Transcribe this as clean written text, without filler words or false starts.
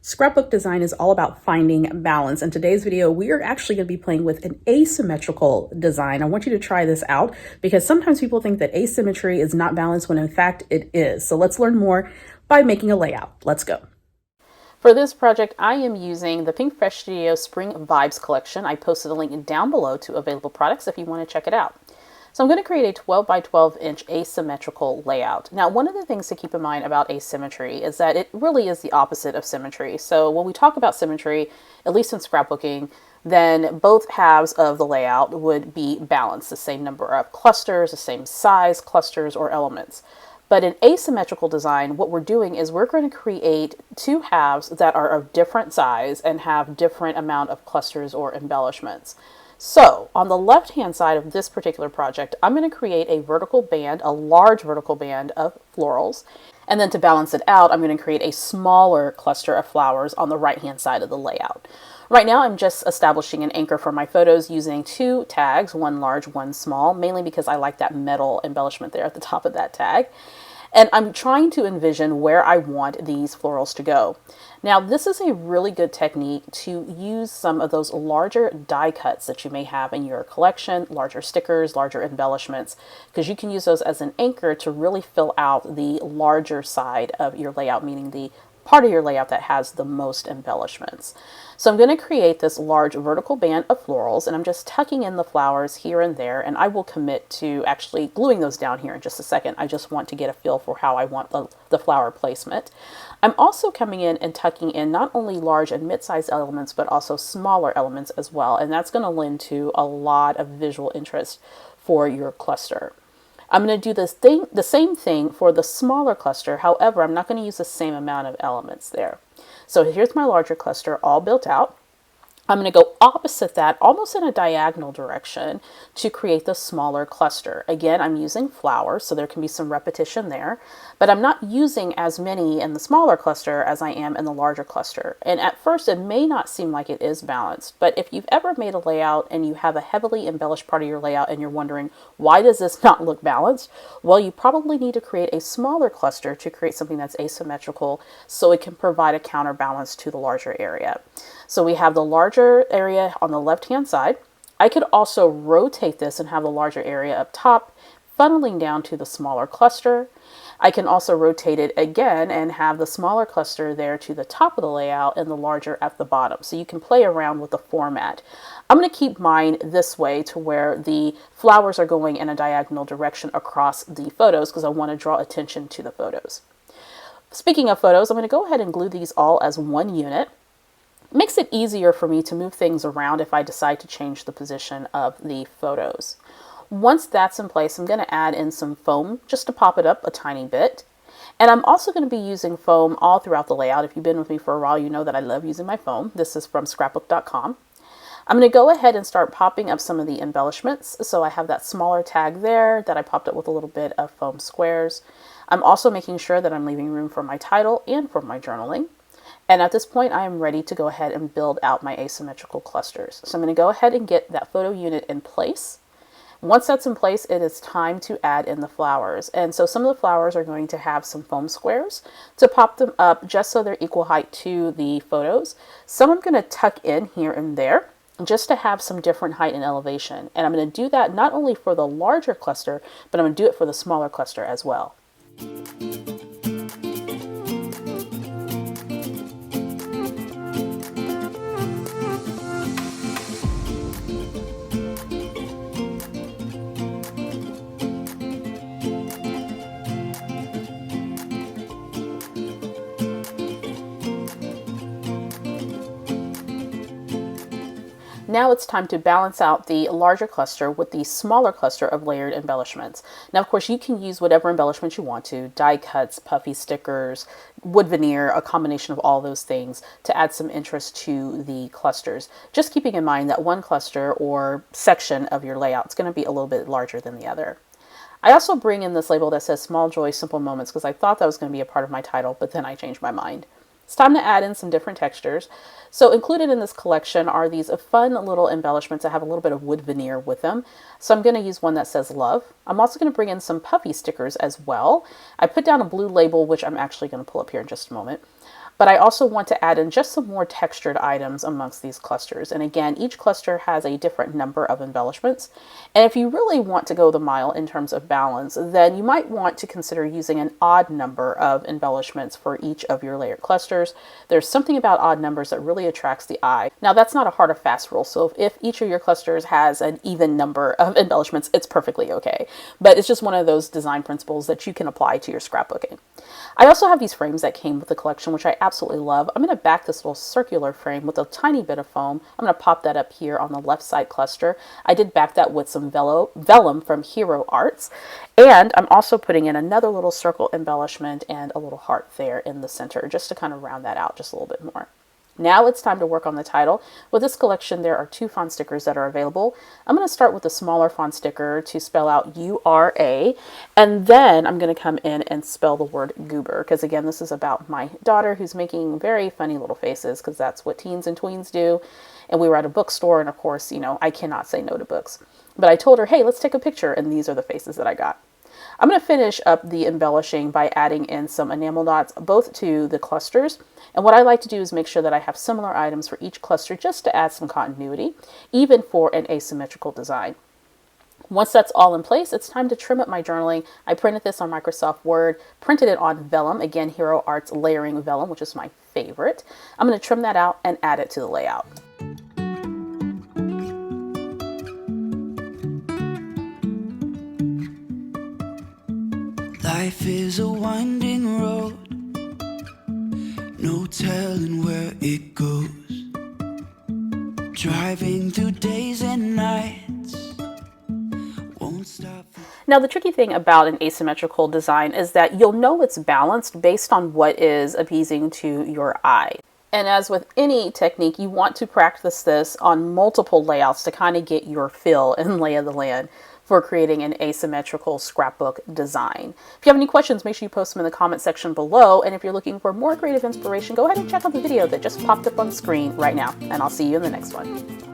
Scrapbook design is all about finding balance. In today's video, we are actually going to be playing with an asymmetrical design. I want you to try this out because sometimes people think that asymmetry is not balanced when in fact it is. So let's learn more by making a layout. Let's go. For this project, I am using the Pinkfresh Studio Spring Vibes collection. I posted a link down below to available products if you want to check it out. So I'm going to create a 12 by 12 inch asymmetrical layout. Now, one of the things to keep in mind about asymmetry is that it really is the opposite of symmetry. So when we talk about symmetry, at least in scrapbooking, then both halves of the layout would be balanced, the same number of clusters, the same size clusters or elements. But in asymmetrical design, what we're doing is we're going to create two halves that are of different size and have different amount of clusters or embellishments. So on the left-hand side of this particular project, I'm going to create a vertical band, a large vertical band of florals. And then to balance it out, I'm going to create a smaller cluster of flowers on the right-hand side of the layout. Right now, I'm just establishing an anchor for my photos using two tags, one large, one small, mainly because I like that metal embellishment there at the top of that tag. And I'm trying to envision where I want these florals to go. Now, this is a really good technique to use some of those larger die cuts that you may have in your collection, larger stickers, larger embellishments, because you can use those as an anchor to really fill out the larger side of your layout, meaning the part of your layout that has the most embellishments. So I'm going to create this large vertical band of florals, and I'm just tucking in the flowers here and there, and I will commit to actually gluing those down here in just a second. I just want to get a feel for how I want the flower placement. I'm also coming in and tucking in not only large and mid-sized elements, but also smaller elements as well, and that's going to lend to a lot of visual interest for your cluster. I'm going to do the same thing for the smaller cluster. However, I'm not going to use the same amount of elements there. So here's my larger cluster all built out. I'm going to go opposite that, almost in a diagonal direction, to create the smaller cluster. Again, I'm using flowers, so there can be some repetition there, but I'm not using as many in the smaller cluster as I am in the larger cluster. And at first, it may not seem like it is balanced, but if you've ever made a layout and you have a heavily embellished part of your layout and you're wondering, why does this not look balanced? Well, you probably need to create a smaller cluster to create something that's asymmetrical so it can provide a counterbalance to the larger area. So we have the larger area on the left-hand side. I could also rotate this and have the larger area up top, funneling down to the smaller cluster. I can also rotate it again and have the smaller cluster there to the top of the layout and the larger at the bottom. So you can play around with the format. I'm going to keep mine this way to where the flowers are going in a diagonal direction across the photos because I want to draw attention to the photos. Speaking of photos, I'm going to go ahead and glue these all as one unit. Makes it easier for me to move things around if I decide to change the position of the photos. Once that's in place, I'm going to add in some foam just to pop it up a tiny bit. And I'm also going to be using foam all throughout the layout. If you've been with me for a while, you know that I love using my foam. This is from scrapbook.com. I'm going to go ahead and start popping up some of the embellishments. So I have that smaller tag there that I popped up with a little bit of foam squares. I'm also making sure that I'm leaving room for my title and for my journaling. And at this point, I am ready to go ahead and build out my asymmetrical clusters. So I'm going to go ahead and get that photo unit in place. Once that's in place, it is time to add in the flowers. And so some of the flowers are going to have some foam squares to pop them up just so they're equal height to the photos. Some I'm going to tuck in here and there just to have some different height and elevation. And I'm going to do that not only for the larger cluster, but I'm going to do it for the smaller cluster as well. Now it's time to balance out the larger cluster with the smaller cluster of layered embellishments. Now, of course, you can use whatever embellishments you want to, die cuts, puffy stickers, wood veneer, a combination of all those things to add some interest to the clusters. Just keeping in mind that one cluster or section of your layout is going to be a little bit larger than the other. I also bring in this label that says Small Joy, Simple Moments because I thought that was going to be a part of my title, but then I changed my mind. It's time to add in some different textures. So included in this collection are these fun little embellishments that have a little bit of wood veneer with them. So I'm going to use one that says love. I'm also going to bring in some puffy stickers as well. I put down a blue label, which I'm actually going to pull up here in just a moment. but I also want to add in just some more textured items amongst these clusters. And again, each cluster has a different number of embellishments. And if you really want to go the mile in terms of balance, then you might want to consider using an odd number of embellishments for each of your layered clusters. There's something about odd numbers that really attracts the eye. Now, that's not a hard or fast rule, so if each of your clusters has an even number of embellishments, it's perfectly okay. But it's just one of those design principles that you can apply to your scrapbooking. I also have these frames that came with the collection, which I absolutely love. I'm going to back this little circular frame with a tiny bit of foam. I'm going to pop that up here on the left side cluster. I did back that with some vellum from Hero Arts. And I'm also putting in another little circle embellishment and a little heart there in the center, just to kind of round that out just a little bit more. Now it's time to work on the title. With this collection, there are 2 font stickers that are available. I'm going to start with the smaller font sticker to spell out URA, and then I'm going to come in and spell the word goober, because again, this is about my daughter who's making very funny little faces, because that's what teens and tweens do. And we were at a bookstore, and of course, you know, I cannot say no to books. But I told her, hey, let's take a picture, and these are the faces that I got. I'm going to finish up the embellishing by adding in some enamel dots, both to the clusters. And what I like to do is make sure that I have similar items for each cluster just to add some continuity, even for an asymmetrical design. Once that's all in place, it's time to trim up my journaling. I printed this on Microsoft Word, printed it on vellum, again, Hero Arts layering vellum, which is my favorite. I'm going to trim that out and add it to the layout. Life is a winding road, no telling where it goes. Driving through days and nights, won't stop. Now, the tricky thing about an asymmetrical design is that you'll know it's balanced based on what is appeasing to your eye. And as with any technique, you want to practice this on multiple layouts to kind of get your feel and lay of the land for creating an asymmetrical scrapbook design. If you have any questions, make sure you post them in the comment section below. And if you're looking for more creative inspiration, go ahead and check out the video that just popped up on the screen right now. And I'll see you in the next one.